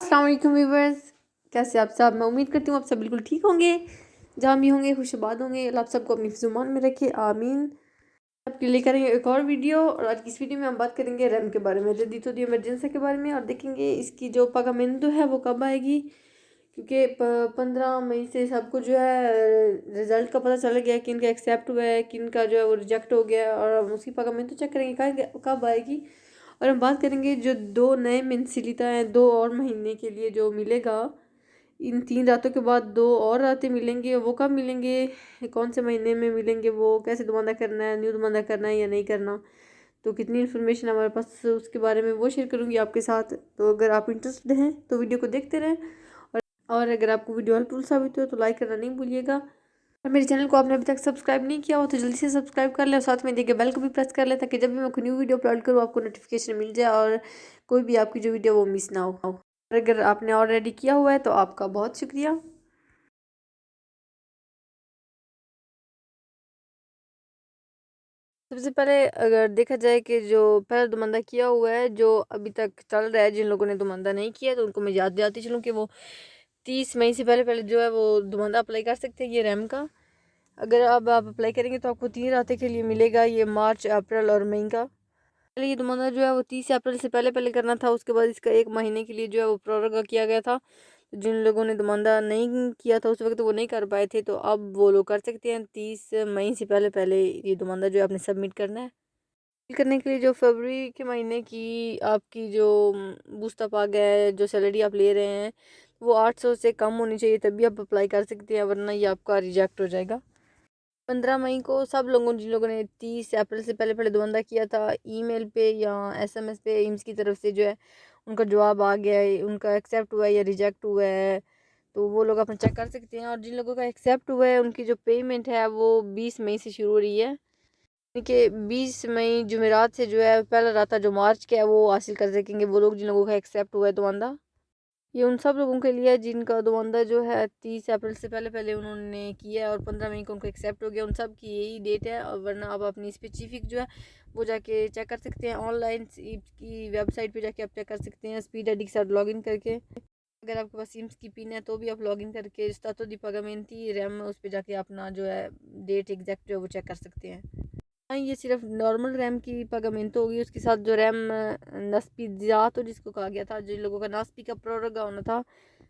अस्सलाम वालेकुम व्यूवर्स, कैसे आप सब। मैं उम्मीद करती हूँ आप सब बिल्कुल ठीक होंगे, जहाँ भी होंगे खुशबाद होंगे। अल्लाह आप सबको अपनी फ़िज़ुमान में रखे, आमीन। आपके लिए करेंगे एक और वीडियो, और आज की इस वीडियो में हम बात करेंगे रैम के बारे में, जल्दी तो दी इमरजेंसी के बारे में, और देखेंगे इसकी जो पागामेंटो है वो कब आएगी। क्योंकि 15 मई से सबको जो है रिज़ल्ट का पता चल गया कि इनका एक्सेप्ट हुआ है, कि इनका जो है वो रिजेक्ट हो गया, और हम उसकी पागामेंटो चेक करेंगे कब आएगी। और हम बात करेंगे जो 2 नए मेंसिलिता हैं, 2 और महीने के लिए जो मिलेगा। इन 3 रातों के बाद 2 और रातें मिलेंगे, वो कब मिलेंगे, कौन से महीने में मिलेंगे, वो कैसे दुमांदा करना है, न्यू दुमांदा करना है या नहीं करना, तो कितनी इन्फॉर्मेशन हमारे पास उसके बारे में वो शेयर करूँगी आपके साथ। तो अगर आप इंटरेस्टेड हैं तो वीडियो को देखते रहें, और अगर आपको वीडियो हेल्पफुल साबित हो तो लाइक करना नहीं भूलिएगा। और मेरे चैनल को आपने अभी तक सब्सक्राइब नहीं किया हो तो जल्दी से सब्सक्राइब कर ले, और साथ में देखिए बेल को भी प्रेस कर ले, ताकि जब भी मैं कोई न्यू वीडियो अपलोड करूँ आपको नोटिफिकेशन मिल जाए और कोई भी आपकी जो वीडियो वो मिस ना हो। और अगर आपने ऑलरेडी किया हुआ है तो आपका बहुत शुक्रिया। सबसे पहले अगर देखा जाए कि जो पहला दुमांदा किया हुआ है, जो अभी तक चल रहा है, जिन लोगों ने दुमांदा नहीं किया तो उनको मैं याद दिलाती चलूँ कि वो 30 मई से पहले पहले जो है वो दुमांदा अप्लाई कर सकते हैं ये रैम का। अगर अब आप अप्लाई करेंगे तो आपको 3 रातें के लिए मिलेगा, ये मार्च, अप्रैल और मई का। पहले ये दुमांदा जो है वो 30 अप्रैल से पहले पहले करना था, उसके बाद इसका 1 महीने के लिए जो है वो प्रोरोगा किया गया था। तो जिन लोगों ने दुमांदा नहीं किया था उस वक्त वो नहीं कर पाए थे, तो अब वो लोग कर सकते हैं। 30 मई से पहले पहले ये दुमांदा जो है आपने सबमिट करना है। करने के लिए जो फरवरी के महीने की आपकी जो बूस्ता पाग है, जो सैलरी आप ले रहे हैं, वो 800 से कम होनी चाहिए, तभी आप अप्लाई कर सकते हैं, वरना ये आपका रिजेक्ट हो जाएगा। 15 मई को सब लोगों जिन लोगों ने 30 अप्रैल से पहले पहले दुबंदा किया था, ईमेल पे या एसएमएस पे एम्स की तरफ से जो है उनका जवाब आ गया है, उनका एक्सेप्ट हुआ है या रिजेक्ट हुआ है, तो वो लोग अपना चेक कर सकते हैं। और जिन लोगों का एक्सेप्ट हुआ है उनकी जो पेमेंट है वो 20 मई से शुरू हो रही है। देखिए 20 मई जुमेरात से जो है पहला राता जो मार्च का है वो हासिल कर सकेंगे वो लोग जिन लोगों का एक्सेप्ट हुआ है दुबंदा। ये उन सब लोगों के लिए है जिनका दुबंदा जो है 30 अप्रैल से पहले पहले उन्होंने किया है और 15 मई को उनको एक्सेप्ट हो गया, उन सब की यही डेट है। और वरना आप अपनी स्पेसिफिक जो है वो जाके चेक कर सकते हैं, ऑनलाइन की वेबसाइट पे जाके आप चेक कर सकते हैं स्पीड एडी के साथ लॉगिन करके। अगर आपके पास सिम्स की पिन है तो भी आप लॉगिन करके स्टातो दी पागामेंटी रैम उस पर जाके अपना जो है डेट एग्जैक्ट जो है वो चेक कर सकते हैं। हाँ, ये सिर्फ नॉर्मल रैम की पागामेंटो होगी, उसके साथ जो रैम नस्पिज़ातो जिसको कहा गया था, जिन लोगों का नास्पी का प्रोरोगा होना था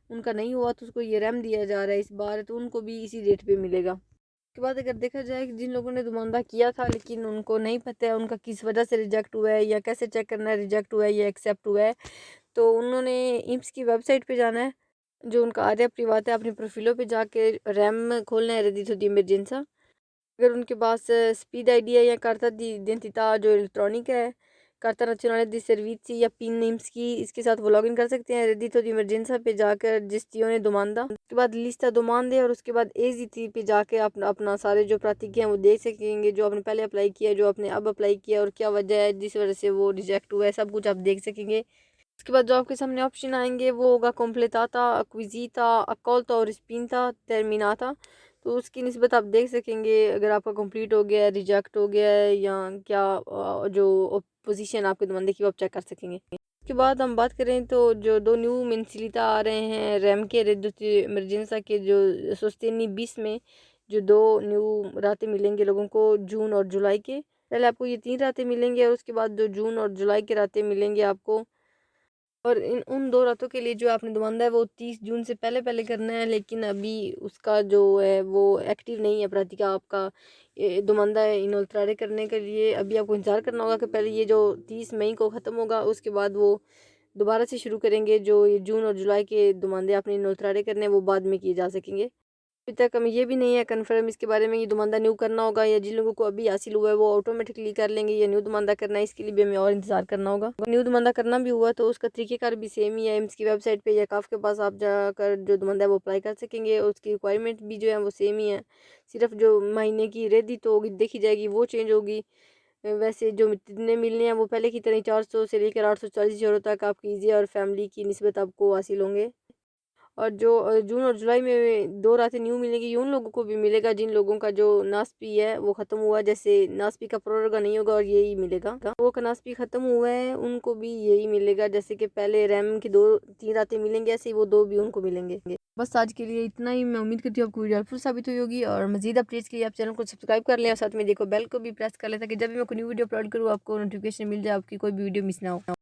उनका नहीं हुआ, तो उसको ये रैम दिया जा रहा है इस बार, तो उनको भी इसी डेट पे मिलेगा। उसके बाद अगर देखा जाए कि जिन लोगों ने दुमांदा किया था लेकिन उनको नहीं पता है उनका किस वजह से रिजेक्ट हुआ है या कैसे चेक करना है रिजेक्ट हुआ है या एक्सेप्ट हुआ है, तो उन्होंने इम्स की वेबसाइट पे जाना है, जो उनका आर्या प्रिवात है, अपनी प्रोफाइलों पे जाके रैम खोलना है रेडी टू दी इमरजेंसा। अगर उनके पास स्पीड आईडी है या कार्ता दी इडेंटिता जो इलेक्ट्रॉनिक है, कार्ता नेशनale दी सर्विzi या पिन नेम्स की, इसके साथ वो लॉगिन कर सकते हैं रेडी तो दी इमरजेंसा पे जाकर जिस्तियों ने दुमांदा, उसके बाद लिस्टा दुमांदे, और उसके बाद एजी पे जाके अपना अपना सारे जो प्रातिक हैं वो देख सकेंगे, जो आपने पहले अप्लाई किया, जो आपने अब अप्लाई किया और क्या वजह है जिस वजह से वो रिजेक्ट हुआ है, सब कुछ आप देख सकेंगे। उसके बाद जो आपके सामने ऑप्शन आएंगे वो होगा कॉम्प्लेटाता, अक्विजीता, अकोल्टा और स्पिनता टर्मिनाता। तो उसकी निस्बत आप देख सकेंगे अगर आपका कंप्लीट हो गया है, रिजेक्ट हो गया है या क्या, जो पोजीशन आपके दुबंदे की वो आप चेक कर सकेंगे। उसके बाद हम बात करें तो जो 2 न्यू मेंसिलिता आ रहे हैं रैम के रेड इमरजेंसा के, जो सोस्टेनी 20 में जो 2 न्यू रातें मिलेंगे लोगों को जून और जुलाई के। पहले आपको ये 3 रातें मिलेंगे और उसके बाद जो जून और जुलाई के रातें मिलेंगे आपको। और इन उन 2 रातों के लिए जो आपने दुबंदा है वो 30 जून से पहले पहले करना है, लेकिन अभी उसका जो है वो एक्टिव नहीं है प्रातिका आपका दुबंदा है इन उल्त्राडे करने के लिए। अभी आपको इंतज़ार करना होगा कि पहले ये जो 30 मई को ख़त्म होगा उसके बाद वो दोबारा से शुरू करेंगे, जो ये जून और जुलाई के दुबंदे आपने इन उल्त्राडे करने हैं वो बाद में किए जा सकेंगे। अभी तक हमें ये भी नहीं है कन्फर्म इसके बारे में, ये दुमांदा न्यू करना होगा या जिन लोगों को अभी हासिल हुआ है वो ऑटोमेटिकली कर लेंगे, या न्यू दुमांदा करना है इसके लिए भी हमें और इंतजार करना होगा। न्यू दुमांदा करना भी हुआ तो उसका तरीकेकार भी सेम ही है, एम्स की वेबसाइट पे या काफ के पास आप जाकर जो दुमांदा है वो अप्लाई कर सकेंगे, और उसकी रिक्वायरमेंट भी जो है वो सेम ही है, सिर्फ जो महीने की रेडी तो होगी देखी जाएगी वो चेंज होगी। वैसे जो जितने मिलने हैं वो पहले की तरह 400 से लेकर 840 यूरो तक आपकी ईजी और फैमिली की निस्बत आपको हासिल होंगे। और जो जून और जुलाई में 2 रातें न्यू मिलेंगी, ये उन लोगों को भी मिलेगा जिन लोगों का जो नास्पी है वो ख़त्म हुआ, जैसे नास्पी का प्रोरगा नहीं होगा और यही मिलेगा। वो का नास्पी ख़त्म हुआ है उनको भी यही मिलेगा, जैसे कि पहले रैम की 2-3 रातें मिलेंगी, ऐसे ही वो 2 भी उनको मिलेंगे। बस आज के लिए इतना ही। मैं उम्मीद करती हूँ आपको वीडियो हेल्पफुल साबित हुई होगी, और मजीद अपडेट्स के लिए आप चैनल को सब्सक्राइब कर लें और साथ में देखो बेल को भी प्रेस कर लें, ताकि जब भी मैं कोई न्यू वीडियो अपलोड करूँ आपको नोटिफिकेशन मिल जाए, आपकी कोई भी वीडियो मिस ना हो।